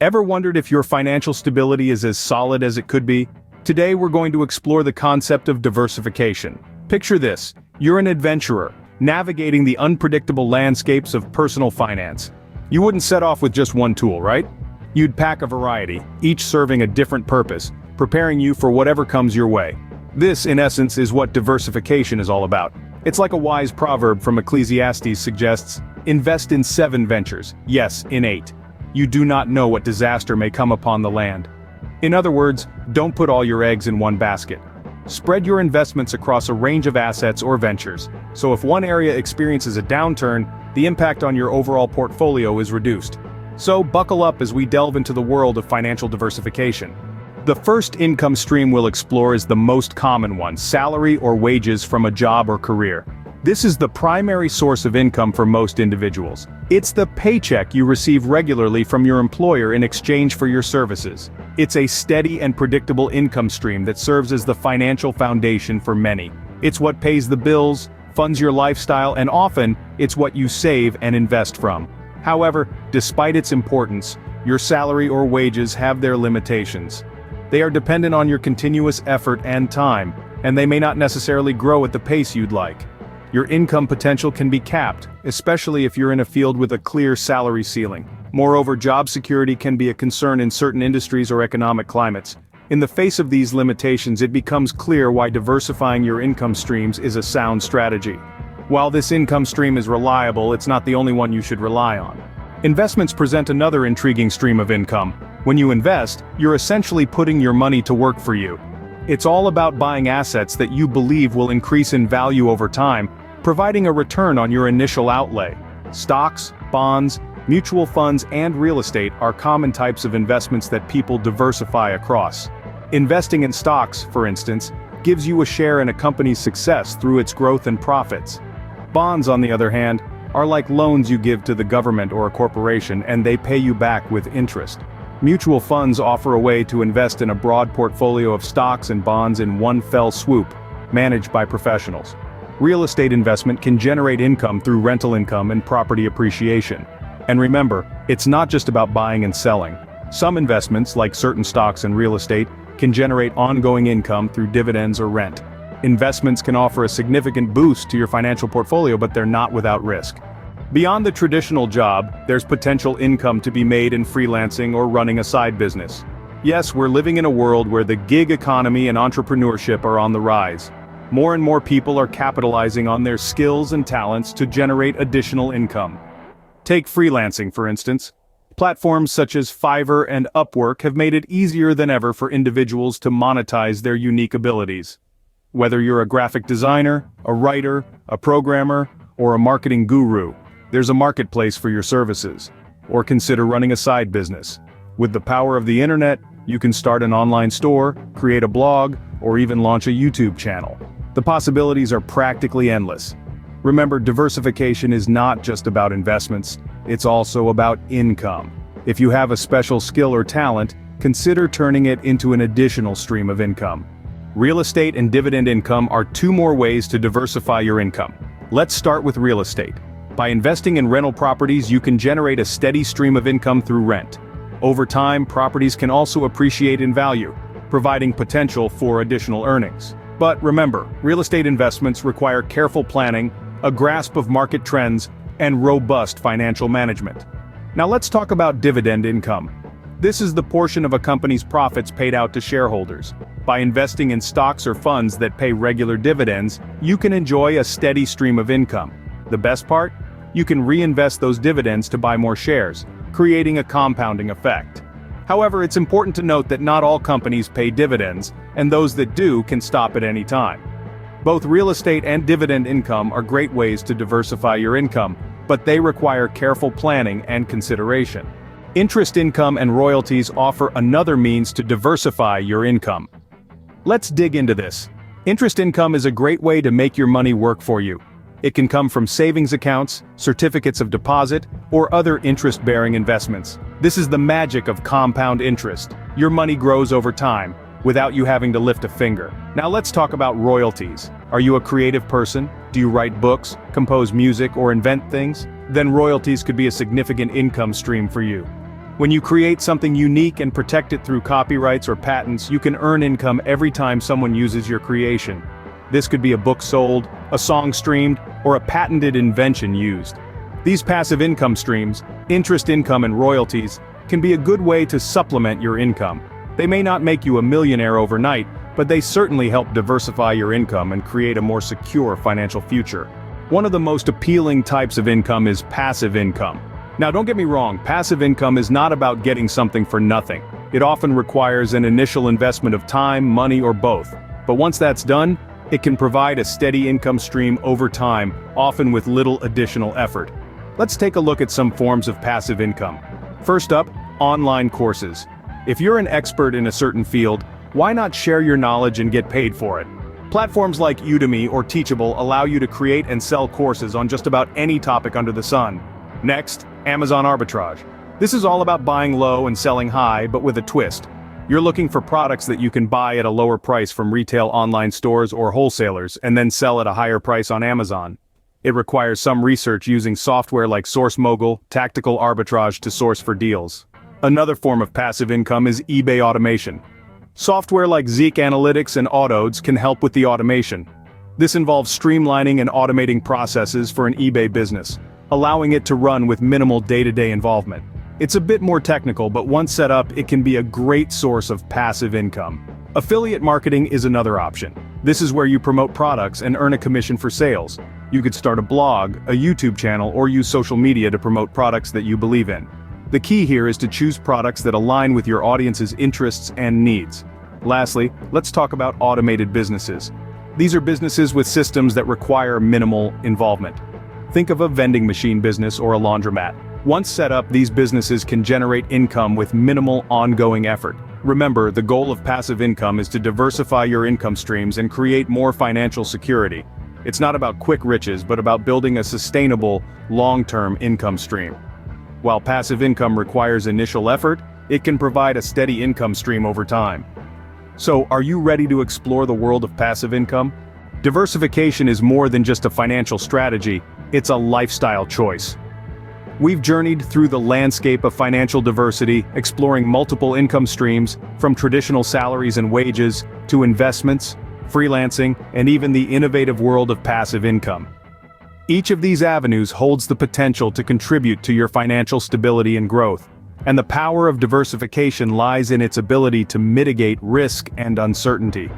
Ever wondered if your financial stability is as solid as it could be? Today we're going to explore the concept of diversification. Picture this: you're an adventurer, navigating the unpredictable landscapes of personal finance. You wouldn't set off with just one tool, right? You'd pack a variety, each serving a different purpose, preparing you for whatever comes your way. This, in essence, is what diversification is all about. It's like a wise proverb from Ecclesiastes suggests: invest in 7 ventures, yes, in 8. You do not know what disaster may come upon the land. In other words, don't put all your eggs in one basket. Spread your investments across a range of assets or ventures, so if one area experiences a downturn, the impact on your overall portfolio is reduced. So buckle up as we delve into the world of financial diversification. The first income stream we'll explore is the most common one: salary or wages from a job or career. This is the primary source of income for most individuals. It's the paycheck you receive regularly from your employer in exchange for your services. It's a steady and predictable income stream that serves as the financial foundation for many. It's what pays the bills, funds your lifestyle, and often, it's what you save and invest from. However, despite its importance, your salary or wages have their limitations. They are dependent on your continuous effort and time, and they may not necessarily grow at the pace you'd like. Your income potential can be capped, especially if you're in a field with a clear salary ceiling. Moreover, job security can be a concern in certain industries or economic climates. In the face of these limitations, it becomes clear why diversifying your income streams is a sound strategy. While this income stream is reliable, it's not the only one you should rely on. Investments present another intriguing stream of income. When you invest, you're essentially putting your money to work for you. It's all about buying assets that you believe will increase in value over time, providing a return on your initial outlay. Stocks, bonds, mutual funds, and real estate are common types of investments that people diversify across. Investing in stocks, for instance, gives you a share in a company's success through its growth and profits. Bonds, on the other hand, are like loans you give to the government or a corporation, and they pay you back with interest. Mutual funds offer a way to invest in a broad portfolio of stocks and bonds in one fell swoop, managed by professionals. Real estate investment can generate income through rental income and property appreciation. And remember, it's not just about buying and selling. Some investments, like certain stocks and real estate, can generate ongoing income through dividends or rent. Investments can offer a significant boost to your financial portfolio, but they're not without risk. Beyond the traditional job, there's potential income to be made in freelancing or running a side business. Yes, we're living in a world where the gig economy and entrepreneurship are on the rise. More and more people are capitalizing on their skills and talents to generate additional income. Take freelancing, for instance. Platforms such as Fiverr and Upwork have made it easier than ever for individuals to monetize their unique abilities. Whether you're a graphic designer, a writer, a programmer, or a marketing guru, there's a marketplace for your services. Or consider running a side business. With the power of the internet, you can start an online store, create a blog, or even launch a YouTube channel. The possibilities are practically endless. Remember, diversification is not just about investments, it's also about income. If you have a special skill or talent, consider turning it into an additional stream of income. Real estate and dividend income are 2 more ways to diversify your income. Let's start with real estate. By investing in rental properties, you can generate a steady stream of income through rent. Over time, properties can also appreciate in value, providing potential for additional earnings. But remember, real estate investments require careful planning, a grasp of market trends, and robust financial management. Now let's talk about dividend income. This is the portion of a company's profits paid out to shareholders. By investing in stocks or funds that pay regular dividends, you can enjoy a steady stream of income. The best part? You can reinvest those dividends to buy more shares, creating a compounding effect. However, it's important to note that not all companies pay dividends, and those that do can stop at any time. Both real estate and dividend income are great ways to diversify your income, but they require careful planning and consideration. Interest income and royalties offer another means to diversify your income. Let's dig into this. Interest income is a great way to make your money work for you. It can come from savings accounts, certificates of deposit, or other interest-bearing investments. This is the magic of compound interest. Your money grows over time, without you having to lift a finger. Now let's talk about royalties. Are you a creative person? Do you write books, compose music, or invent things? Then royalties could be a significant income stream for you. When you create something unique and protect it through copyrights or patents, you can earn income every time someone uses your creation. This could be a book sold, a song streamed, or a patented invention used. These passive income streams, interest income and royalties, can be a good way to supplement your income. They may not make you a millionaire overnight, but they certainly help diversify your income and create a more secure financial future. One of the most appealing types of income is passive income. Now don't get me wrong, passive income is not about getting something for nothing. It often requires an initial investment of time, money, or both. But once that's done, it can provide a steady income stream over time, often with little additional effort. Let's take a look at some forms of passive income. First up, online courses. If you're an expert in a certain field, why not share your knowledge and get paid for it? Platforms like Udemy or Teachable allow you to create and sell courses on just about any topic under the sun. Next, Amazon arbitrage. This is all about buying low and selling high, but with a twist. You're looking for products that you can buy at a lower price from retail online stores or wholesalers and then sell at a higher price on Amazon. It requires some research using software like SourceMogul, tactical arbitrage to source for deals. Another form of passive income is eBay automation. Software like Zeek Analytics and Autodes can help with the automation. This involves streamlining and automating processes for an eBay business, allowing it to run with minimal day-to-day involvement. It's a bit more technical, but once set up, it can be a great source of passive income. Affiliate marketing is another option. This is where you promote products and earn a commission for sales. You could start a blog, a YouTube channel, or use social media to promote products that you believe in. The key here is to choose products that align with your audience's interests and needs. Lastly, let's talk about automated businesses. These are businesses with systems that require minimal involvement. Think of a vending machine business or a laundromat. Once set up, these businesses can generate income with minimal ongoing effort. Remember, the goal of passive income is to diversify your income streams and create more financial security. It's not about quick riches, but about building a sustainable, long-term income stream. While passive income requires initial effort, it can provide a steady income stream over time. So, are you ready to explore the world of passive income? Diversification is more than just a financial strategy, it's a lifestyle choice. We've journeyed through the landscape of financial diversity, exploring multiple income streams, from traditional salaries and wages, to investments, freelancing, and even the innovative world of passive income. Each of these avenues holds the potential to contribute to your financial stability and growth, and the power of diversification lies in its ability to mitigate risk and uncertainty.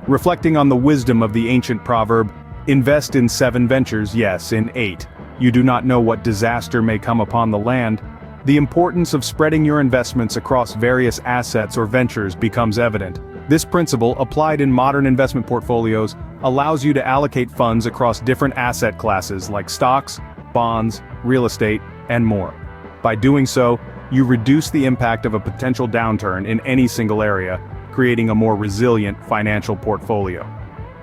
Reflecting on the wisdom of the ancient proverb, "Invest in 7 ventures, yes, in 8. You do not know what disaster may come upon the land," the importance of spreading your investments across various assets or ventures becomes evident. This principle, applied in modern investment portfolios, allows you to allocate funds across different asset classes like stocks, bonds, real estate, and more. By doing so, you reduce the impact of a potential downturn in any single area, creating a more resilient financial portfolio.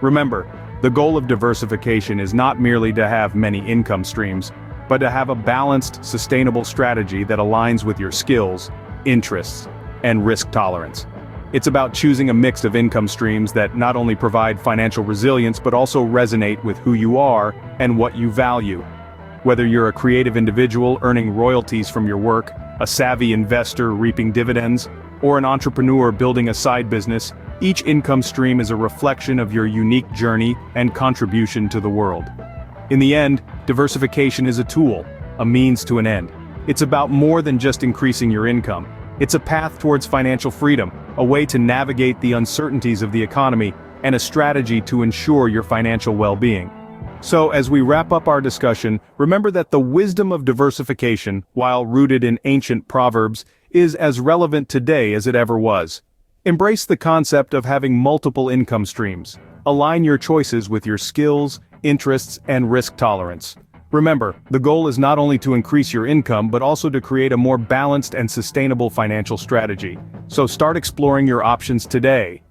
Remember, the goal of diversification is not merely to have many income streams, but to have a balanced, sustainable strategy that aligns with your skills, interests, and risk tolerance. It's about choosing a mix of income streams that not only provide financial resilience but also resonate with who you are and what you value. Whether you're a creative individual earning royalties from your work, a savvy investor reaping dividends, or an entrepreneur building a side business, each income stream is a reflection of your unique journey and contribution to the world. In the end, diversification is a tool, a means to an end. It's about more than just increasing your income. It's a path towards financial freedom, a way to navigate the uncertainties of the economy, and a strategy to ensure your financial well-being. So, as we wrap up our discussion, remember that the wisdom of diversification, while rooted in ancient proverbs, is as relevant today as it ever was. Embrace the concept of having multiple income streams. Align your choices with your skills, interests, and risk tolerance. Remember, the goal is not only to increase your income but also to create a more balanced and sustainable financial strategy. So start exploring your options today.